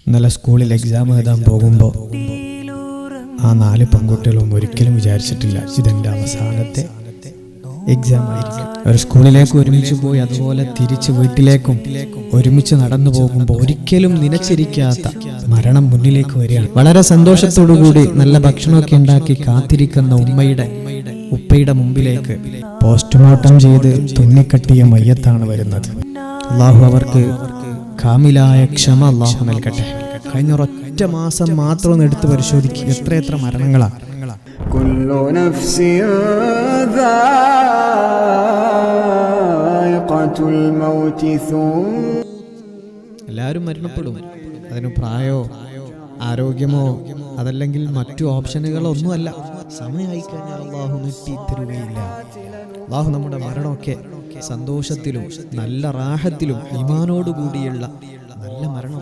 ഇന്നലെ സ്കൂളിൽ എക്സാം എഴുതാൻ പോകുമ്പോൾ ആ 4 പെൺകുട്ടികളും ഒരിക്കലും വിചാരിച്ചിട്ടില്ല ഇതെൻ്റെ അവസാനത്തെ എക്സാം ആയിരിക്കും. ഒരു സ്കൂളിലേക്ക് ഒരുമിച്ച് പോയി അതുപോലെ തിരിച്ച് വീട്ടിലേക്കും ഒരുമിച്ച് നടന്നു പോകുമ്പോൾ ഒരിക്കലും നനച്ചിരിക്കാത്ത മരണം മുന്നിലേക്ക് വരികയാണ്. വളരെ സന്തോഷത്തോടുകൂടി നല്ല ഭക്ഷണമൊക്കെ ഉണ്ടാക്കി കാത്തിരിക്കുന്ന ഉപ്പയുടെ മുമ്പിലേക്ക് പോസ്റ്റ്മോർട്ടം ചെയ്ത് തുന്നിക്കട്ടിയ മയ്യത്താണ് വരുന്നത്. അള്ളാഹു അവർക്ക് കാമിലായ ക്ഷമ അള്ളാഹു നൽകട്ടെ. കഴിഞ്ഞ ഒരൊറ്റ മാസം മാത്രം ഒന്ന് എടുത്ത് പരിശോധിക്കുക, എത്ര മരണങ്ങളാണ്. എല്ലാവരും മരണപ്പെടും. അതിന് പ്രായമോ ആരോഗ്യമോ അതല്ലെങ്കിൽ മറ്റു ഓപ്ഷനുകളോ ഒന്നുമല്ല. സമയമായി കഴിഞ്ഞാൽ അള്ളാഹു നിർത്തിത്തരുകയില്ല. അള്ളാഹു നമ്മുടെ മരണമൊക്കെ സന്തോഷത്തിലും നല്ല റാഹത്തിലും ഈമാനോടുകൂടിയുള്ള നല്ല മരണം